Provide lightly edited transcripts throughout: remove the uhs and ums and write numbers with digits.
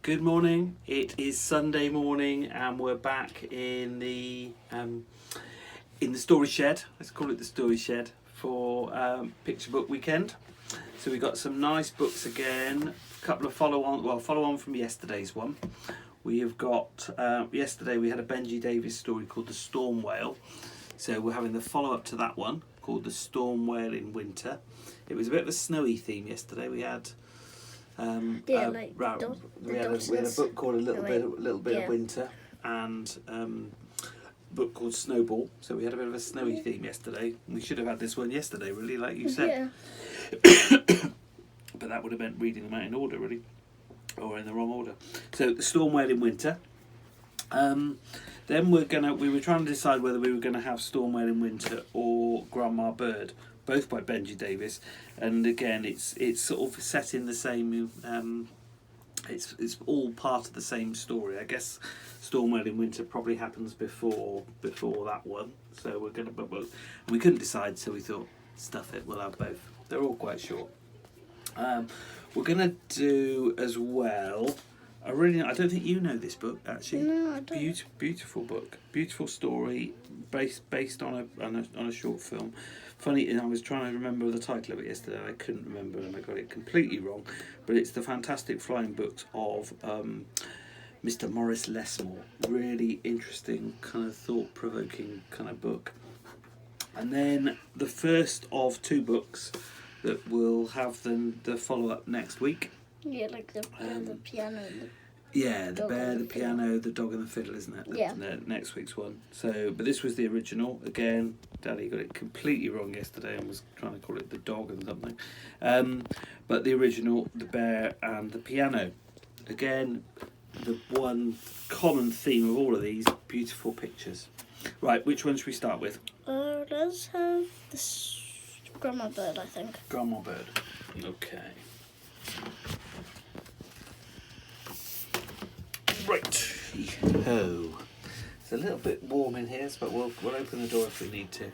Good morning. It is Sunday morning, and we're back in the story shed. Let's call it the story shed for Picture Book Weekend. So we got some nice books again. A couple of follow on from yesterday's one. We have got yesterday we had a Benji Davies story called The Storm Whale. So we're having the follow up to that one called The Storm Whale in Winter. It was a bit of a snowy theme yesterday. We had. We had a book called A Little Bit of Winter, and a book called Snowball. So we had a bit of a snowy theme yesterday. We should have had this one yesterday, really, like you said. Yeah. But that would have meant reading them out in order, really, or in the wrong order. So The Storm Whale in Winter. Then we were trying to decide whether we were going to have Storm Whale in Winter or Grandma Bird, both by Benji Davies, and again it's sort of set in the same. It's all part of the same story. I guess Storm Whale in Winter probably happens before that one. So we're gonna, but we couldn't decide, so we thought, stuff it, we'll have both. They're all quite short. We're gonna do as well. I don't think you know this book, actually. No, I don't. Beautiful book, beautiful story, based on a short film. Funny, and I was trying to remember the title of it yesterday. I couldn't remember, and I got it completely wrong. But it's The Fantastic Flying Books of Mr. Maurice Lesmore. Really interesting, kind of thought-provoking kind of book. And then the first of two books that will have the follow-up next week. Yeah, like the piano. The bear, the piano, the dog and the fiddle, isn't it? The next week's one. So, but this was the original. Again, Daddy got it completely wrong yesterday and was trying to call it the dog and something. But the original, the bear and the piano. Again, the one common theme of all of these, beautiful pictures. Right, which one should we start with? Let's have this Grandma Bird, I think. Grandma Bird. Okay. Right. Oh, it's a little bit warm in here, but we'll open the door if we need to.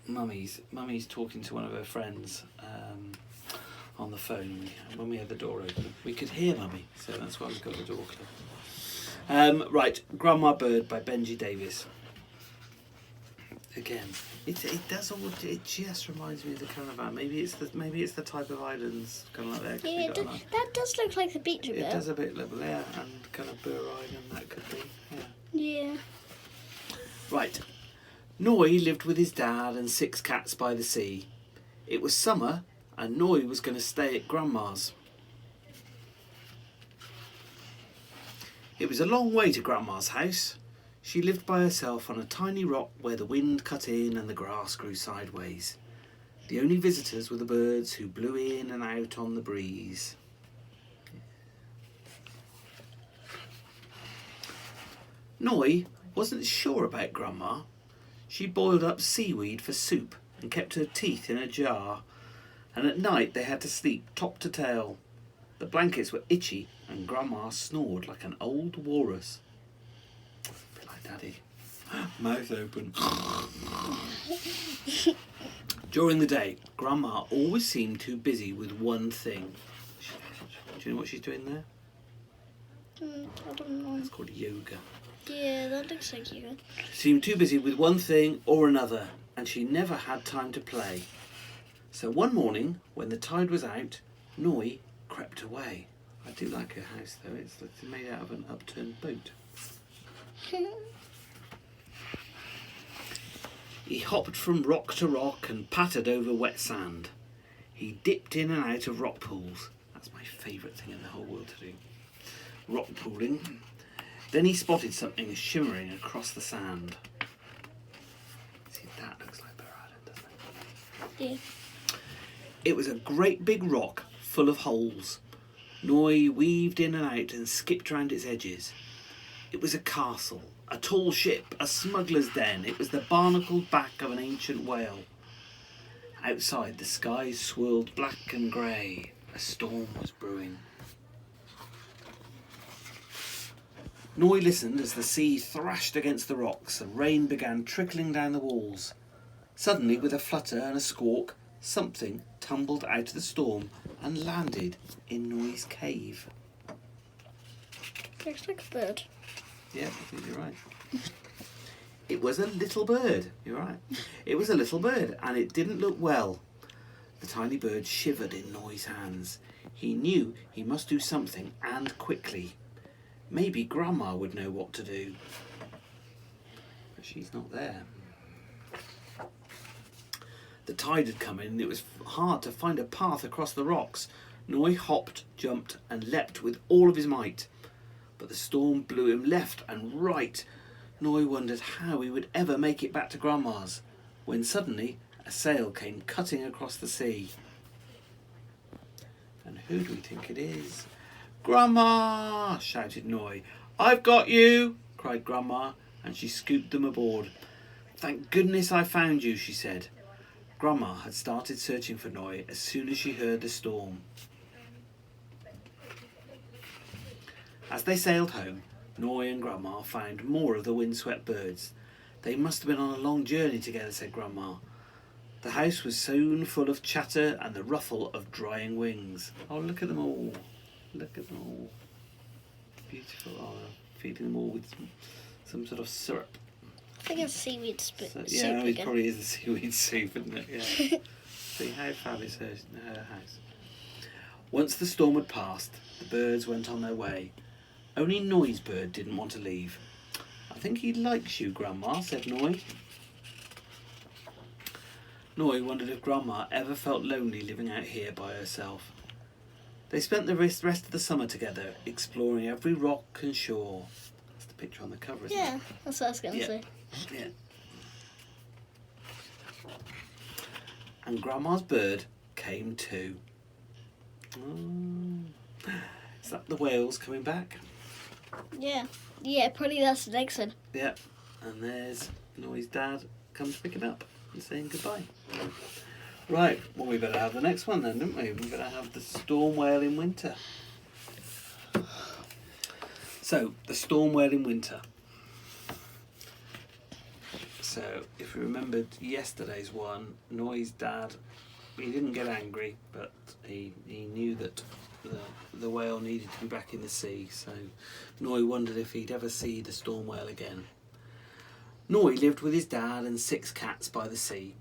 Mummy's talking to one of her friends on the phone. When we had the door open, we could hear Mummy, so that's why we've got the door closed. Right, Grandma Bird by Benji Davies. Again, it just reminds me of the caravan. Maybe it's the type of islands kind of like that. Yeah, that does look like the beach a bit. It does a bit, yeah, and kind of Burr Island that could be. Yeah. Right, Noy lived with his dad and 6 cats by the sea. It was summer, and Noy was going to stay at Grandma's. It was a long way to Grandma's house. She lived by herself on a tiny rock where the wind cut in and the grass grew sideways. The only visitors were the birds who blew in and out on the breeze. Noy wasn't sure about Grandma. She boiled up seaweed for soup and kept her teeth in a jar. And at night they had to sleep top to tail. The blankets were itchy and Grandma snored like an old walrus. Daddy, mouth open. During the day, Grandma always seemed too busy with one thing. Do you know what she's doing there? I don't know. It's called yoga. Yeah, that looks like yoga. She seemed too busy with one thing or another, and she never had time to play. So one morning, when the tide was out, Noy crept away. I do like her house, though. It's made out of an upturned boat. He hopped from rock to rock and pattered over wet sand. He dipped in and out of rock pools. That's my favourite thing in the whole world to do. Rock pooling. Then he spotted something shimmering across the sand. See, that looks like Burr Island, doesn't it? Yeah. It was a great big rock full of holes. Noy weaved in and out and skipped round its edges. It was a castle, a tall ship, a smuggler's den. It was the barnacled back of an ancient whale. Outside, the skies swirled black and grey. A storm was brewing. Noy listened as the sea thrashed against the rocks and rain began trickling down the walls. Suddenly, with a flutter and a squawk, something tumbled out of the storm and landed in Noi's cave. Looks like a bird. Yeah, I think you're right. It was a little bird. You're right. It was a little bird, and it didn't look well. The tiny bird shivered in Noi's hands. He knew he must do something, and quickly. Maybe Grandma would know what to do. But she's not there. The tide had come in, and it was hard to find a path across the rocks. Noi hopped, jumped, and leapt with all of his might. But the storm blew him left and right. Noi wondered how he would ever make it back to Grandma's, when suddenly a sail came cutting across the sea. And who do we think it is? "Grandma!" shouted Noi. "I've got you!" cried Grandma, and she scooped them aboard. "Thank goodness I found you," she said. Grandma had started searching for Noi as soon as she heard the storm. As they sailed home, Noi and Grandma found more of the windswept birds. "They must have been on a long journey together," said Grandma. The house was soon full of chatter and the ruffle of drying wings. Oh, look at them all. Look at them all. Beautiful. Oh, feeding them all with some sort of syrup. I think it's seaweed soup Yeah, it again. probably is the seaweed soup, isn't it? Yeah. See, how fab is her house. Once the storm had passed, the birds went on their way. Only Noi's bird didn't want to leave. "I think he likes you, Grandma," said Noi. Noi wondered if Grandma ever felt lonely living out here by herself. They spent the rest of the summer together, exploring every rock and shore. That's the picture on the cover, isn't Yeah, that's what I was going to Yeah. say. it? Yeah. And Grandma's bird came too. Is that the whales coming back? Yeah. Yeah, probably that's the next one. Yeah. And there's Noi's dad comes to pick him up and saying goodbye. Right, well we better have the next one then, don't we? We better have the storm whale in winter. So, the storm whale in winter. So, if you remembered yesterday's one, Noi's dad, he didn't get angry, but he knew that the whale needed to be back in the sea, so Noi wondered if he'd ever see the storm whale again. Noi lived with his dad and 6 cats by the sea.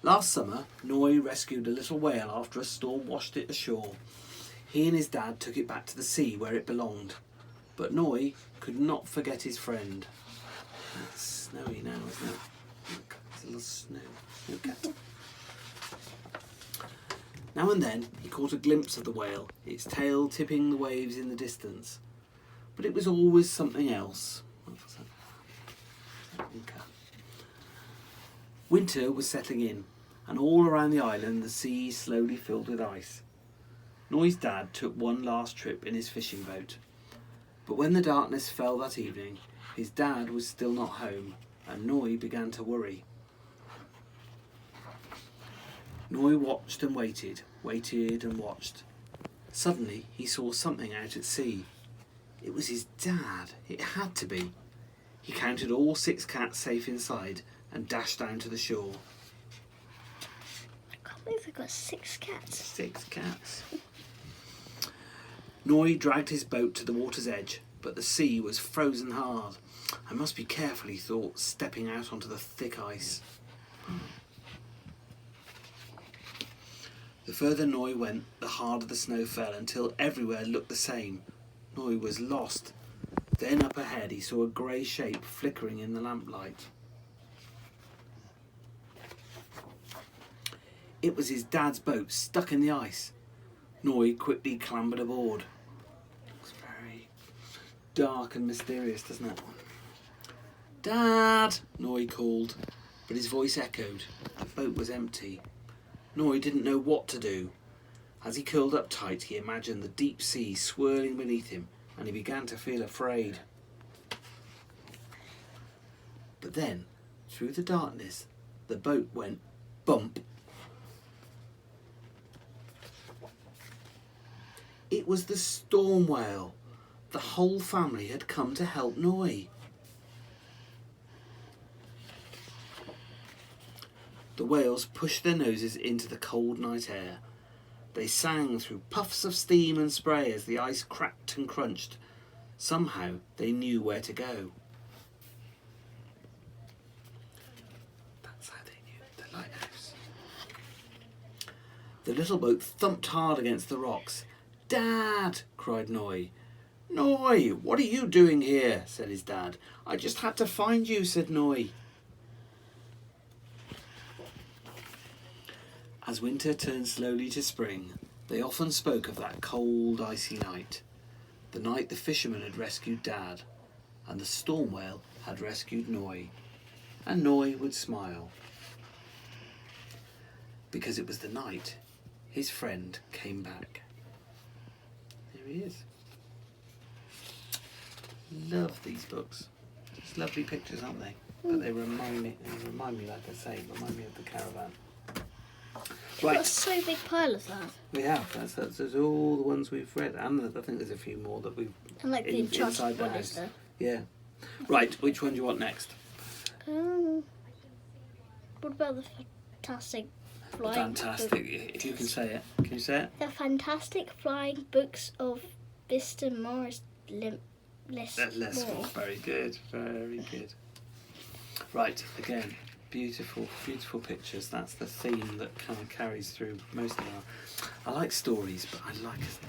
Last summer, Noi rescued a little whale after a storm washed it ashore. He and his dad took it back to the sea where it belonged, but Noi could not forget his friend. It's snowy now, isn't it? Look, there's a little snow cat. Now and then he caught a glimpse of the whale, its tail tipping the waves in the distance. But it was always something else. What was that? Okay. Winter was setting in, and all around the island the sea slowly filled with ice. Noi's dad took one last trip in his fishing boat. But when the darkness fell that evening, his dad was still not home, and Noi began to worry. Noi watched and waited and watched. Suddenly he saw something out at sea. It was his dad. It had to be. He counted all 6 cats safe inside and dashed down to the shore. I can't believe they've got 6 cats. 6 cats. Noi dragged his boat to the water's edge, but the sea was frozen hard. "I must be careful," he thought, stepping out onto the thick ice. The further Noi went, the harder the snow fell, until everywhere looked the same. Noi was lost. Then up ahead he saw a grey shape flickering in the lamplight. It was his dad's boat stuck in the ice. Noi quickly clambered aboard. Looks very dark and mysterious, doesn't it? "Dad!" Noi called, but his voice echoed. The boat was empty. Noi didn't know what to do. As he curled up tight, he imagined the deep sea swirling beneath him, and he began to feel afraid. But then, through the darkness, the boat went bump. It was the storm whale. The whole family had come to help Noi. The whales pushed their noses into the cold night air. They sang through puffs of steam and spray as the ice cracked and crunched. Somehow they knew where to go. That's how they knew the lighthouse. The little boat thumped hard against the rocks. "Dad!" cried Noy. "Noy, what are you doing here?" said his dad. "I just had to find you," said Noy. As winter turned slowly to spring, they often spoke of that cold, icy night. The night the fisherman had rescued Dad, and the storm whale had rescued Noy. And Noy would smile, because it was the night his friend came back. There he is. Love these books. It's lovely pictures, aren't they? But they remind me, like I say, remind me of the caravan. We've got a so big pile of that. We have. That's all the ones we've read, and I think there's a few more that we've. And like the inside Enchanted the one house. is there. Yeah. Right. Which one do you want next? What about the fantastic flying Fantastic. book? If you can say it, can you say it? The Fantastic Flying Books of Mr. Morris Lesmore. Very good. Very good. Right. Again, beautiful, beautiful pictures. That's the theme that kind of carries through most of our. I like stories, but I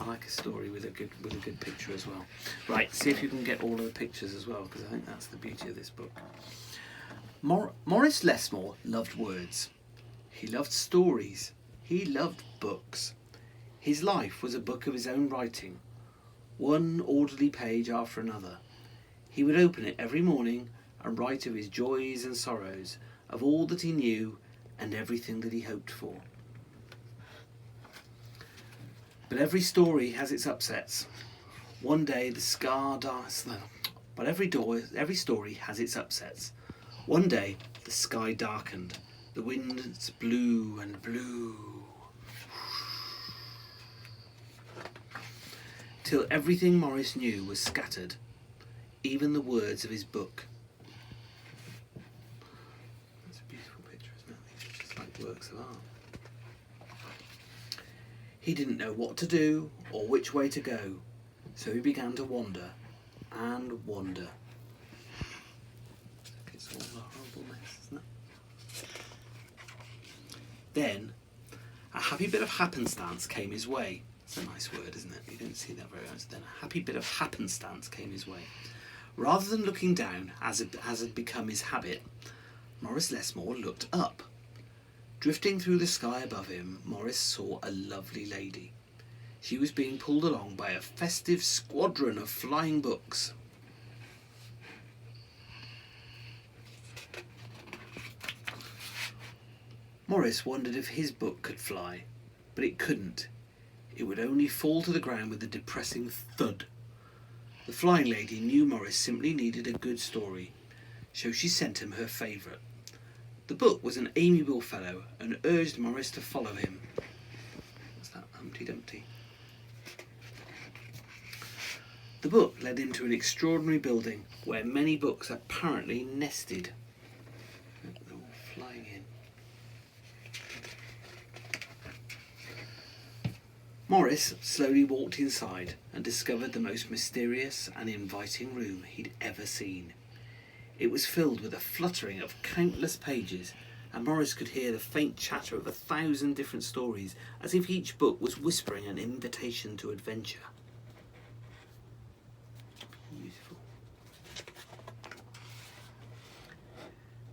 like a story with a good picture as well. Right. See if you can get all of the pictures as well, because I think that's the beauty of this book. Morris Lesmore loved words. He loved stories. He loved books. His life was a book of his own writing, one orderly page after another. He would open it every morning and write of his joys and sorrows, of all that he knew and everything that he hoped for. But every story has its upsets. One day the scar darts. But every story has its upsets. One day the sky darkened, the winds blew and blew, till everything Morris knew was scattered, even the words of his book. That's a beautiful picture, isn't it? It's just like works of art. He didn't know what to do or which way to go, so he began to wander and wander. It's all a horrible mess, isn't it? Then, a happy bit of happenstance came his way. It's a nice word, isn't it? You don't see that very much. Then a happy bit of happenstance came his way. Rather than looking down, as had become his habit, Morris Lesmore looked up. Drifting through the sky above him, Morris saw a lovely lady. She was being pulled along by a festive squadron of flying books. Morris wondered if his book could fly, but it couldn't. It would only fall to the ground with a depressing thud. The flying lady knew Morris simply needed a good story, so she sent him her favourite. The book was an amiable fellow and urged Morris to follow him. What's that? Humpty Dumpty. The book led him to an extraordinary building where many books apparently nested. They're all flying in. Morris slowly walked inside and discovered the most mysterious and inviting room he'd ever seen. It was filled with a fluttering of countless pages, and Morris could hear the faint chatter of 1,000 different stories, as if each book was whispering an invitation to adventure. Beautiful.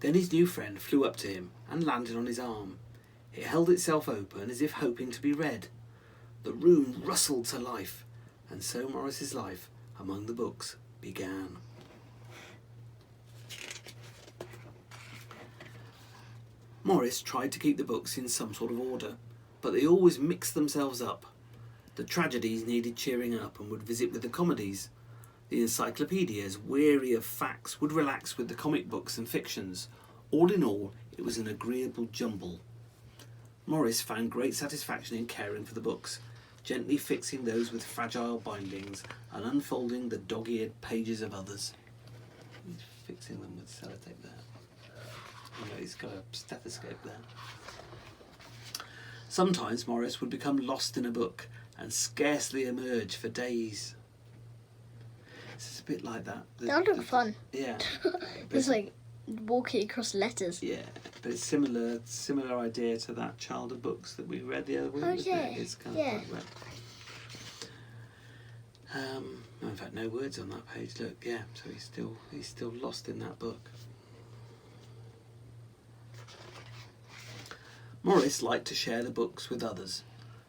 Then his new friend flew up to him and landed on his arm. It held itself open as if hoping to be read. The room rustled to life, and so Morris's life among the books began. Morris tried to keep the books in some sort of order, but they always mixed themselves up. The tragedies needed cheering up and would visit with the comedies. The encyclopedias, weary of facts, would relax with the comic books and fictions. All in all, it was an agreeable jumble. Morris found great satisfaction in caring for the books, gently fixing those with fragile bindings and unfolding the dog-eared pages of others. He's fixing them with sellotape there. Oh no, he's got a stethoscope there. Sometimes Morris would become lost in a book and scarcely emerge for days. It's a bit like that. That would look fun. Yeah. It's like walking across letters. Yeah, but it's similar idea to that Child of Books that we read the other week. Oh, Isn't yeah. it? It's kind Yeah. of like that. In fact, no words on that page. Look, yeah. So he's still lost in that book. Morris liked to share the books with others.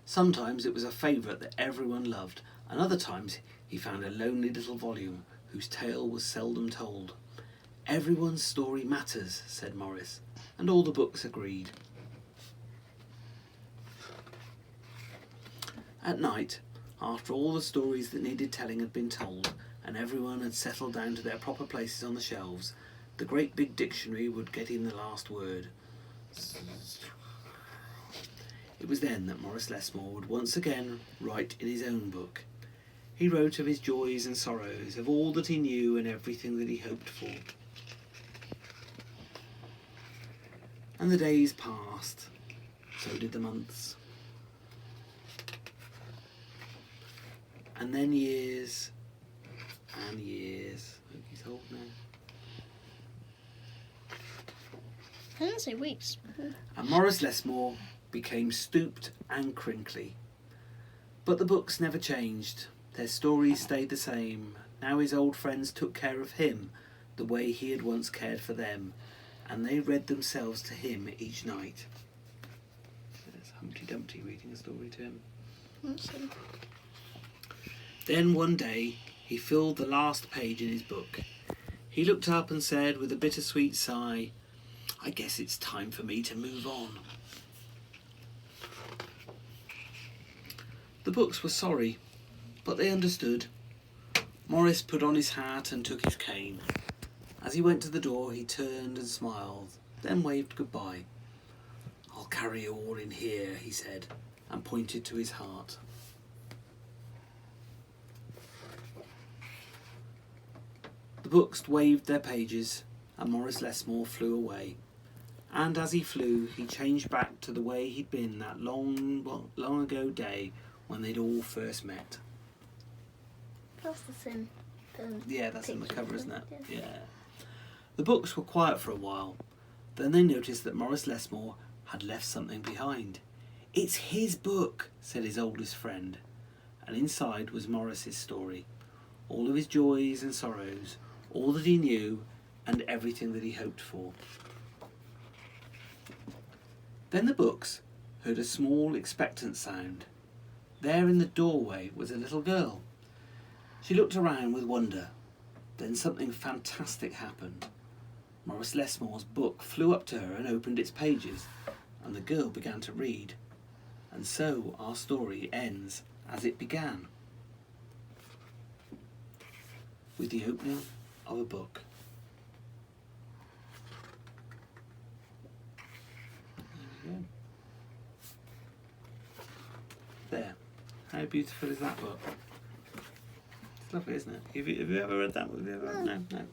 Sometimes it was a favourite that everyone loved, and other times he found a lonely little volume whose tale was seldom told. Everyone's story matters, said Morris, and all the books agreed. At night, after all the stories that needed telling had been told, and everyone had settled down to their proper places on the shelves, the great big dictionary would get in the last word. It was then that Morris Lesmore would once again write in his own book. He wrote of his joys and sorrows, of all that he knew and everything that he hoped for. And the days passed, so did the months. And then years and years. I think he's old now. I didn't say weeks. And Morris Lesmore became stooped and crinkly. But the books never changed. Their stories stayed the same. Now his old friends took care of him the way he had once cared for them, and they read themselves to him each night. There's Humpty Dumpty reading a story to him. Awesome. Then one day he filled the last page in his book. He looked up and said with a bittersweet sigh, "I guess it's time for me to move on." The books were sorry, but they understood. Morris put on his hat and took his cane. As he went to the door, he turned and smiled, then waved goodbye. "I'll carry you all in here," he said, and pointed to his heart. The books waved their pages, and Morris Lesmore flew away. And as he flew, he changed back to the way he'd been that long ago day when they'd all first met. That's the same. Yeah, that's in the Picture, cover, isn't it? yeah. Yeah. The books were quiet for a while. Then they noticed that Morris Lesmore had left something behind. "It's his book," said his oldest friend. And inside was Morris's story. All of his joys and sorrows, all that he knew, and everything that he hoped for. Then the books heard a small, expectant sound. There in the doorway was a little girl. She looked around with wonder. Then something fantastic happened. Morris Lesmore's book flew up to her and opened its pages, and the girl began to read. And so our story ends as it began, with the opening of a book. There. How beautiful is that book? It's lovely, isn't it? Have you ever read that? Have you ever? No.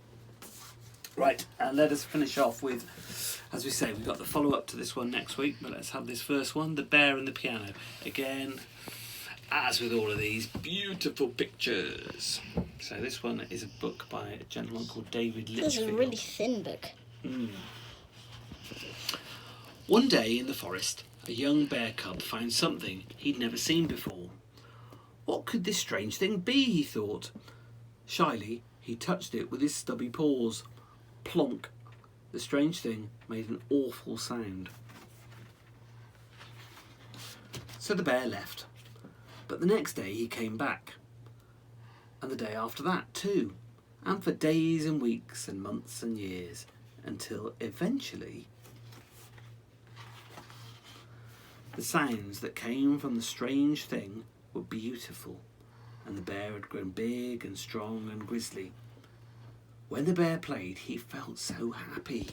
Right, and let us finish off with, as we say, we've got the follow-up to this one next week, but let's have this first one, The Bear and the Piano. Again, as with all of these, beautiful pictures. So this one is a book by a gentleman called David Litchfield. This is a really thin book. One day in the forest, a young bear cub found something he'd never seen before. What could this strange thing be, he thought. Shyly, he touched it with his stubby paws. Plonk! The strange thing made an awful sound. So the bear left. But the next day he came back. And the day after that too. And for days and weeks and months and years. Until eventually the sounds that came from the strange thing were beautiful, and the bear had grown big and strong and grisly. When the bear played, he felt so happy.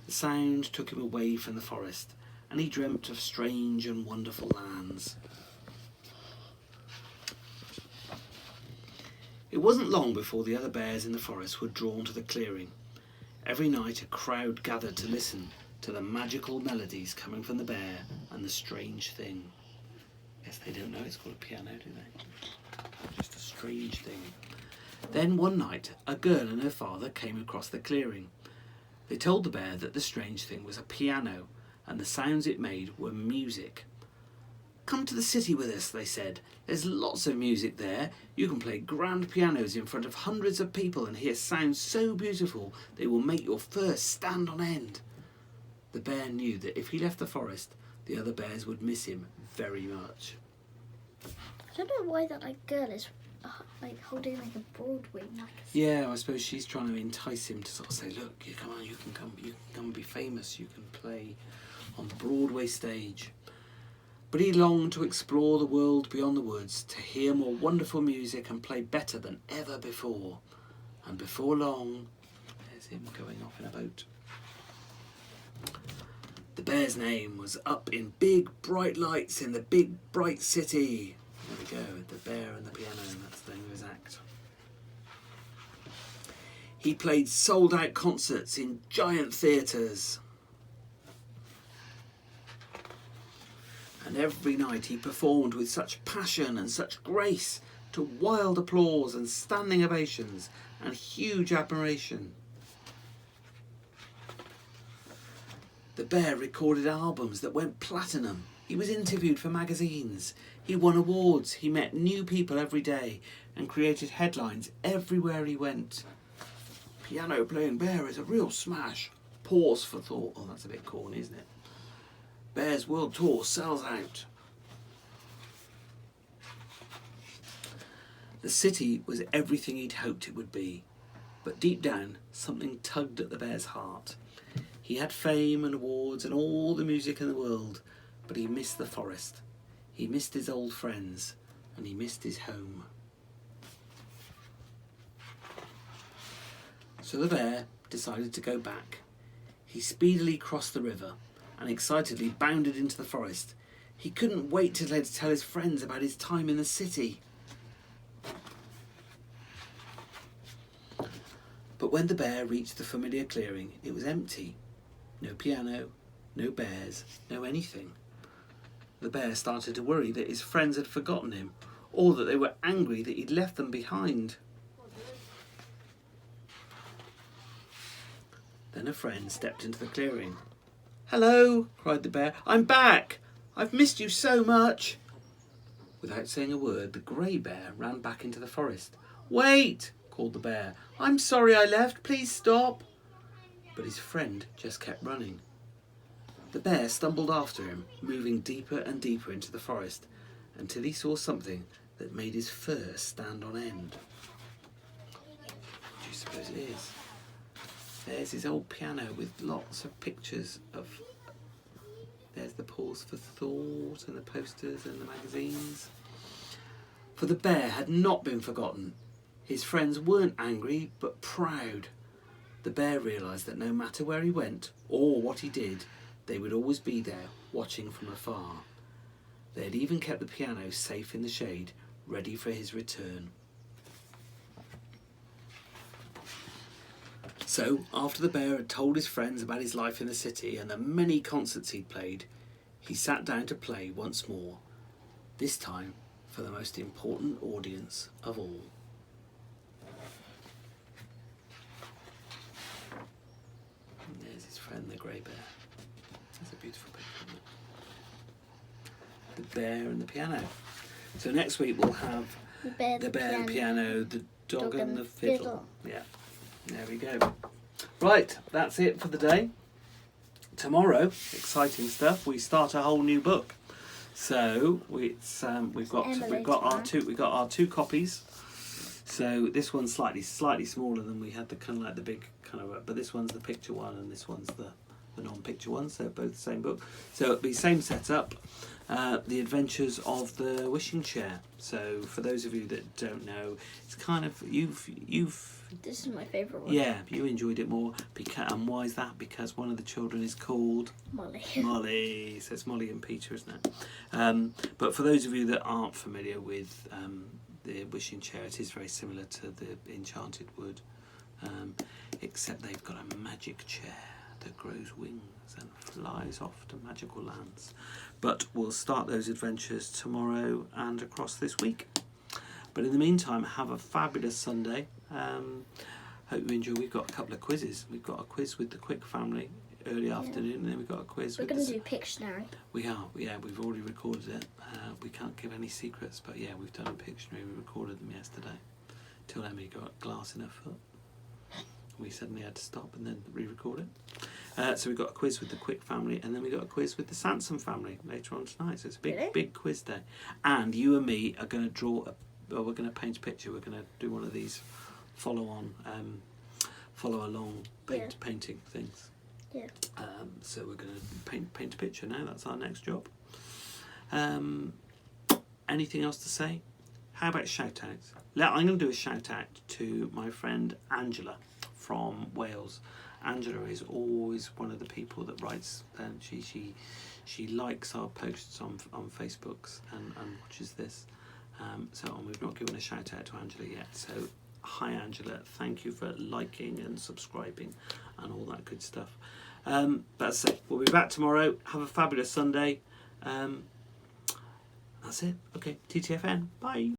The sound took him away from the forest, and he dreamt of strange and wonderful lands. It wasn't long before the other bears in the forest were drawn to the clearing. Every night a crowd gathered to listen to the magical melodies coming from the bear and the strange thing. Yes, they don't know it's called a piano, do they? Just a strange thing. Then one night, a girl and her father came across the clearing. They told the bear that the strange thing was a piano, and the sounds it made were music. "Come to the city with us," they said. "There's lots of music there. You can play grand pianos in front of hundreds of people and hear sounds so beautiful they will make your fur stand on end." The bear knew that if he left the forest, the other bears would miss him very much. I don't know why that girl is holding a Broadway magazine. Yeah, I suppose she's trying to entice him to sort of say, "Look, you can come and be famous. You can play on the Broadway stage." But he longed to explore the world beyond the woods, to hear more wonderful music and play better than ever before. And before long, there's him going off in a boat. The bear's name was up in big bright lights in the big bright city. There we go, the bear and the piano, that's the name of his act. He played sold out concerts in giant theatres. And every night he performed with such passion and such grace to wild applause and standing ovations and huge admiration. The bear recorded albums that went platinum. He was interviewed for magazines. He won awards. He met new people every day and created headlines everywhere he went. "Piano playing bear is a real smash. Pause for thought." Oh, that's a bit corny, isn't it? "Bear's world tour sells out." The city was everything he'd hoped it would be, but deep down something tugged at the bear's heart. He had fame and awards and all the music in the world, but he missed the forest. He missed his old friends, and he missed his home. So the bear decided to go back. He speedily crossed the river and excitedly bounded into the forest. He couldn't wait to tell his friends about his time in the city. But when the bear reached the familiar clearing, it was empty. No piano, no bears, no anything. The bear started to worry that his friends had forgotten him, or that they were angry that he'd left them behind. Then a friend stepped into the clearing. "Hello," cried the bear. "I'm back. I've missed you so much." Without saying a word, the grey bear ran back into the forest. "Wait," called the bear. "I'm sorry I left. Please stop." But his friend just kept running. The bear stumbled after him, moving deeper and deeper into the forest, until he saw something that made his fur stand on end. What do you suppose it is? There's his old piano with lots of pictures of... There's the Pause for Thought and the posters and the magazines. For the bear had not been forgotten. His friends weren't angry, but proud. The bear realised that no matter where he went or what he did, they would always be there, watching from afar. They had even kept the piano safe in the shade, ready for his return. So, after the bear had told his friends about his life in the city and the many concerts he'd played, he sat down to play once more, this time for the most important audience of all. And there's his friend, the grey bear. That's a beautiful picture, isn't it? The bear and the piano. So next week we'll have the bear and piano, the dog and the fiddle. Yeah, there we go. Right, that's it for the day. Tomorrow, exciting stuff. We start a whole new book. So we've got our two copies. So this one's slightly smaller than we had, the kind of like the big kind of, but this one's the picture one and this one's the non-picture one. So both the same book. So it'll be same setup. The Adventures of the Wishing Chair. So for those of you that don't know, it's kind of you've. This is my favourite one. Yeah, you enjoyed it more. And why is that? Because one of the children is called Molly. Molly. So it's Molly and Peter, isn't it? But for those of you that aren't familiar with the Wishing Chair, it is very similar to the Enchanted Wood, except they've got a magic chair that grows wings and flies off to magical lands. But we'll start those adventures tomorrow and across this week. But in the meantime, have a fabulous Sunday. Hope you enjoy. We've got a couple of quizzes. We've got a quiz with the Quick family early afternoon, and then we've got a quiz. We're going to do Pictionary. We are, yeah. We've already recorded it. We can't give any secrets, but yeah, we've done a Pictionary. We recorded them yesterday. Till Emily got glass in her foot. We suddenly had to stop and then re-record it. So we've got a quiz with the Quick family, and then we got a quiz with the Sansom family later on tonight. So it's a big quiz day. And you and me are going to draw we're going to paint a picture. We're going to do one of these follow along painting things. Yeah. So we're going to paint a picture now. That's our next job. Anything else to say? How about shout outs? I'm going to do a shout out to my friend Angela from Wales. Angela is always one of the people that writes, and she likes our posts on Facebooks and watches this. And we've not given a shout out to Angela yet. So hi Angela, thank you for liking and subscribing and all that good stuff. That's it. We'll be back tomorrow. Have a fabulous Sunday. That's it. Okay, TTFN. Bye.